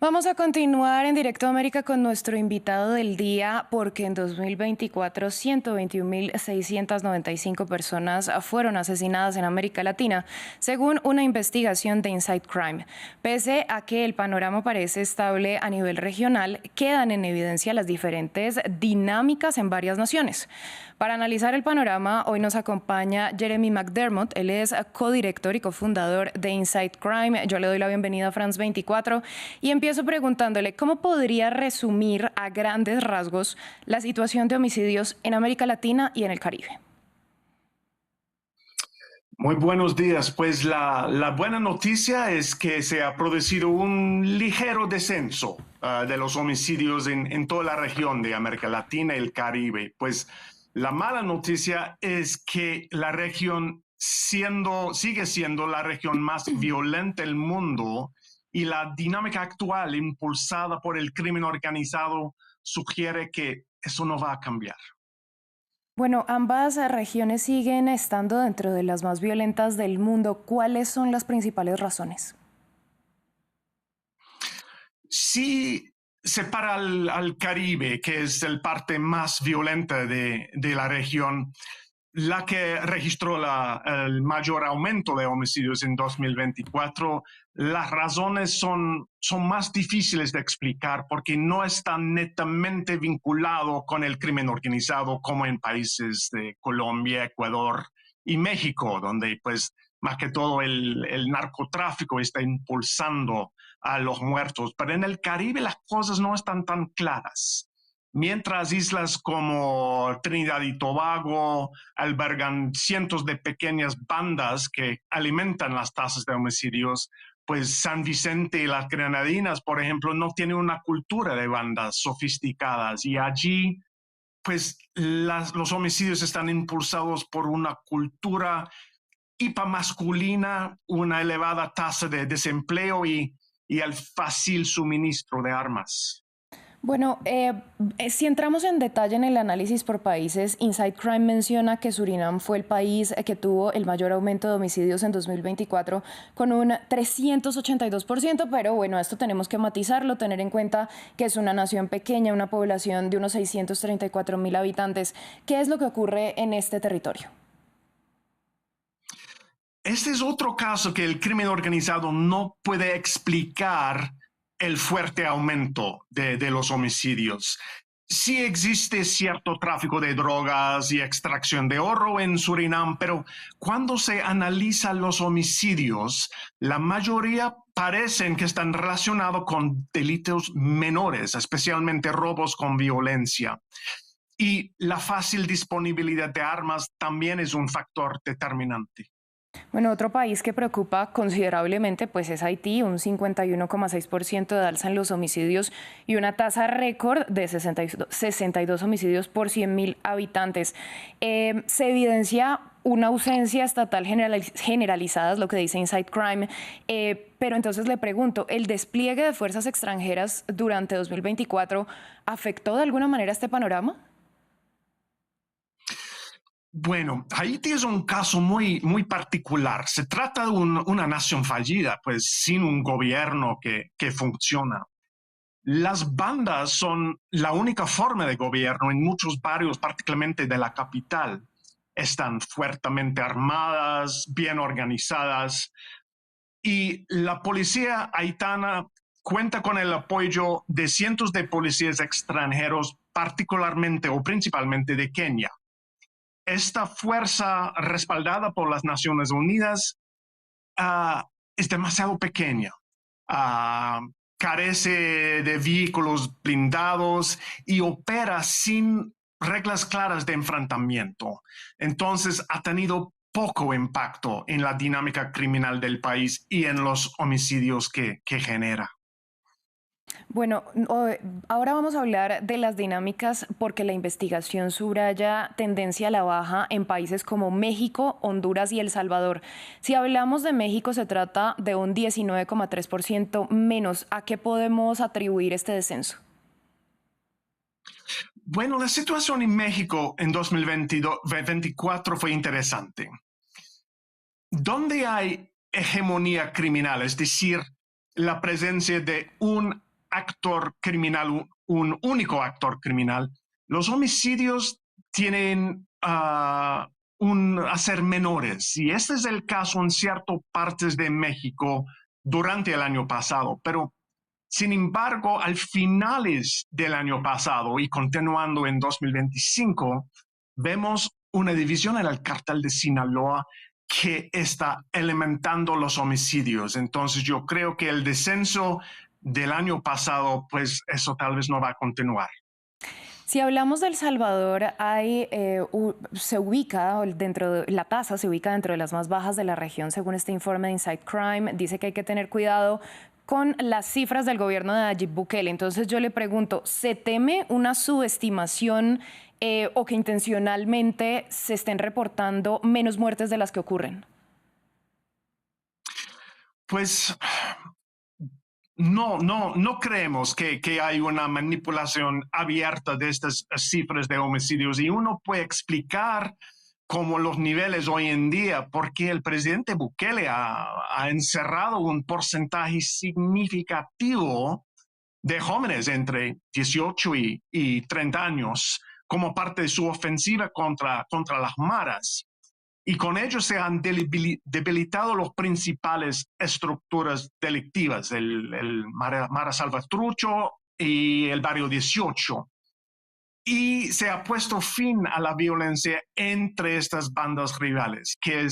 Vamos a continuar en Directo América con nuestro invitado del día porque en 2024 121.695 personas fueron asesinadas en América Latina, según una investigación de Inside Crime. Pese a que el panorama parece estable a nivel regional, quedan en evidencia las diferentes dinámicas en varias naciones. Para analizar el panorama, hoy nos acompaña Jeremy McDermott. Él es codirector y cofundador de Inside Crime. Yo le doy la bienvenida a France 24 y empiezo preguntándole cómo podría resumir a grandes rasgos la situación de homicidios en América Latina y en el Caribe. Muy buenos días. Pues la buena noticia es que se ha producido un ligero descenso de los homicidios en toda la región de América Latina y el Caribe. Pues la mala noticia es que la región sigue siendo la región más violenta del mundo y la dinámica actual impulsada por el crimen organizado sugiere que eso no va a cambiar. Bueno, ambas regiones siguen estando dentro de las más violentas del mundo. ¿Cuáles son las principales razones? Sí, separa al Caribe, que es la parte más violenta de la región, la que registró el mayor aumento de homicidios en 2024. Las razones son más difíciles de explicar porque no están netamente vinculados con el crimen organizado como en países de Colombia, Ecuador y México, donde pues más que todo el narcotráfico está impulsando a los muertos. Pero en el Caribe las cosas no están tan claras. Mientras islas como Trinidad y Tobago albergan cientos de pequeñas bandas que alimentan las tasas de homicidios, pues San Vicente y las Granadinas, por ejemplo, no tienen una cultura de bandas sofisticadas y allí pues los homicidios están impulsados por una cultura hipermasculina, una elevada tasa de desempleo y el fácil suministro de armas. Bueno, si entramos en detalle en el análisis por países, Inside Crime menciona que Surinam fue el país que tuvo el mayor aumento de homicidios en 2024 con un 382%, pero bueno, esto tenemos que matizarlo, tener en cuenta que es una nación pequeña, una población de unos 634.000 habitantes. ¿Qué es lo que ocurre en este territorio? Este es otro caso que el crimen organizado no puede explicar el fuerte aumento de los homicidios. Sí existe cierto tráfico de drogas y extracción de oro en Surinam, pero cuando se analizan los homicidios, la mayoría parecen que están relacionados con delitos menores, especialmente robos con violencia. Y la fácil disponibilidad de armas también es un factor determinante. Bueno, otro país que preocupa considerablemente pues es Haití, un 51,6% de alza en los homicidios y una tasa récord de 62 homicidios por 100.000 habitantes. Se evidencia una ausencia estatal generalizada, es lo que dice Inside Crime, pero entonces le pregunto, ¿el despliegue de fuerzas extranjeras durante 2024 afectó de alguna manera este panorama? Bueno, Haití es un caso muy particular. Se trata de una nación fallida, pues sin un gobierno que funciona. Las bandas son la única forma de gobierno en muchos barrios, particularmente de la capital. Están fuertemente armadas, bien organizadas, y la policía haitiana cuenta con el apoyo de cientos de policías extranjeros, particularmente o principalmente de Kenia. Esta fuerza respaldada por las Naciones Unidas es demasiado pequeña, carece de vehículos blindados y opera sin reglas claras de enfrentamiento. Entonces ha tenido poco impacto en la dinámica criminal del país y en los homicidios que genera. Bueno, ahora vamos a hablar de las dinámicas porque la investigación subraya tendencia a la baja en países como México, Honduras y El Salvador. Si hablamos de México, se trata de un 19,3% menos. ¿A qué podemos atribuir este descenso? Bueno, la situación en México en 2024 fue interesante. Donde hay hegemonía criminal, es decir, la presencia de un actor criminal, un único actor criminal, los homicidios tienen a ser menores. Y este es el caso en ciertas partes de México durante el año pasado. Pero, sin embargo, al finales del año pasado y continuando en 2025, vemos una división en el cártel de Sinaloa que está alimentando los homicidios. Entonces, yo creo que el descenso del año pasado, pues eso tal vez no va a continuar. Si hablamos de El Salvador, se ubica dentro de la tasa, se ubica dentro de las más bajas de la región, según este informe de Inside Crime. Dice que hay que tener cuidado con las cifras del gobierno de Nayib Bukele. Entonces yo le pregunto, ¿se teme una subestimación o que intencionalmente se estén reportando menos muertes de las que ocurren? Pues no creemos que hay una manipulación abierta de estas cifras de homicidios y uno puede explicar como los niveles hoy en día, porque el presidente Bukele ha encerrado un porcentaje significativo de jóvenes entre 18 y 30 años como parte de su ofensiva contra las maras. Y con ello se han debilitado las principales estructuras delictivas, el Mara Salvatrucho y el Barrio 18. Y se ha puesto fin a la violencia entre estas bandas rivales, que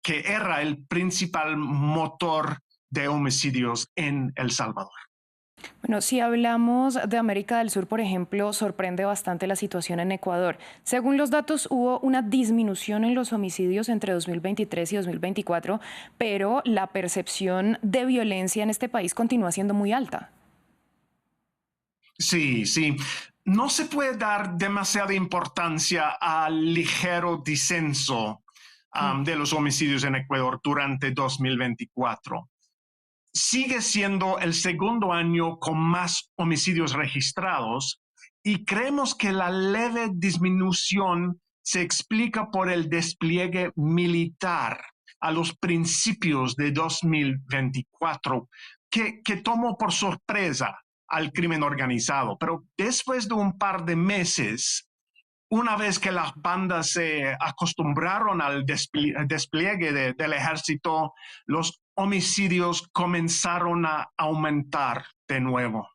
era el principal motor de homicidios en El Salvador. Bueno, si hablamos de América del Sur, por ejemplo, sorprende bastante la situación en Ecuador. Según los datos, hubo una disminución en los homicidios entre 2023 y 2024, pero la percepción de violencia en este país continúa siendo muy alta. Sí, sí. No se puede dar demasiada importancia al ligero descenso de los homicidios en Ecuador durante 2024. Sigue siendo el segundo año con más homicidios registrados y creemos que la leve disminución se explica por el despliegue militar a los principios de 2024, que tomó por sorpresa al crimen organizado. Pero después de un par de meses, una vez que las bandas se acostumbraron al despliegue del ejército, los homicidios comenzaron a aumentar de nuevo.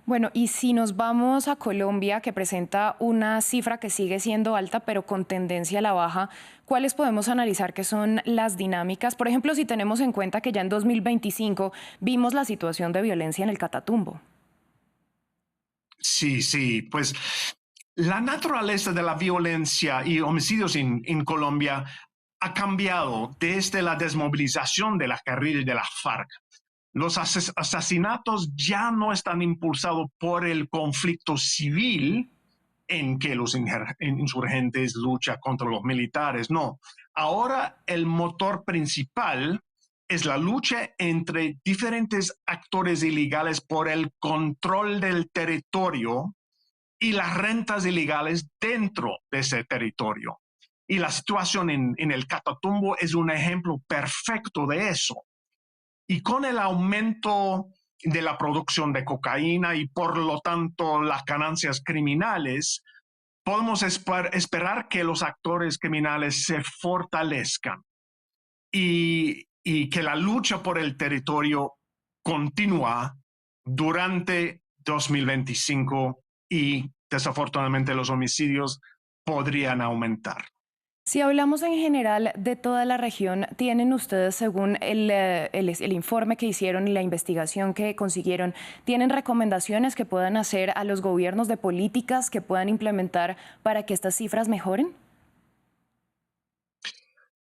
Bueno, y si nos vamos a Colombia, que presenta una cifra que sigue siendo alta, pero con tendencia a la baja, ¿cuáles podemos analizar que son las dinámicas? Por ejemplo, si tenemos en cuenta que ya en 2025 vimos la situación de violencia en el Catatumbo. Sí, pues la naturaleza de la violencia y homicidios en Colombia ha cambiado desde la desmovilización de la guerrilla y de la FARC. Los asesinatos ya no están impulsados por el conflicto civil en que los insurgentes luchan contra los militares, no. Ahora el motor principal es la lucha entre diferentes actores ilegales por el control del territorio y las rentas ilegales dentro de ese territorio. Y la situación en el Catatumbo es un ejemplo perfecto de eso. Y con el aumento de la producción de cocaína y por lo tanto las ganancias criminales, podemos esperar que los actores criminales se fortalezcan y que la lucha por el territorio continúa durante 2025 y desafortunadamente los homicidios podrían aumentar. Si hablamos en general de toda la región, ¿tienen ustedes, según el informe que hicieron y la investigación que consiguieron, tienen recomendaciones que puedan hacer a los gobiernos de políticas que puedan implementar para que estas cifras mejoren?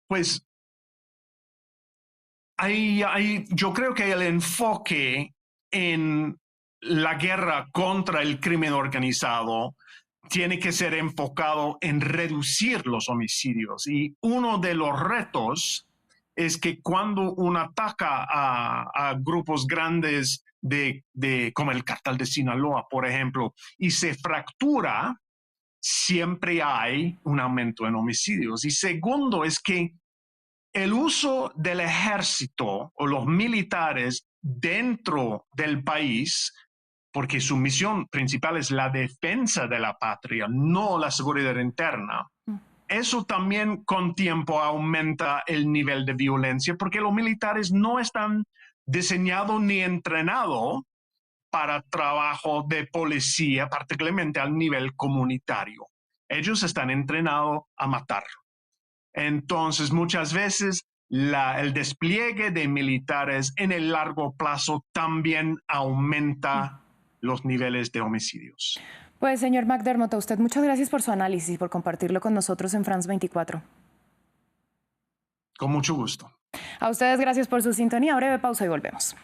Pues yo creo que el enfoque en la guerra contra el crimen organizado tiene que ser enfocado en reducir los homicidios. Y uno de los retos es que cuando uno ataca a grupos grandes como el Cártel de Sinaloa, por ejemplo, y se fractura, siempre hay un aumento en homicidios. Y segundo es que el uso del ejército o los militares dentro del país, porque su misión principal es la defensa de la patria, no la seguridad interna. Eso también con tiempo aumenta el nivel de violencia porque los militares no están diseñados ni entrenados para trabajo de policía, particularmente al nivel comunitario. Ellos están entrenados a matar. Entonces, muchas veces el despliegue de militares en el largo plazo también aumenta los niveles de homicidios. Pues, señor McDermott, a usted muchas gracias por su análisis y por compartirlo con nosotros en France 24. Con mucho gusto. A ustedes gracias por su sintonía. Breve pausa y volvemos.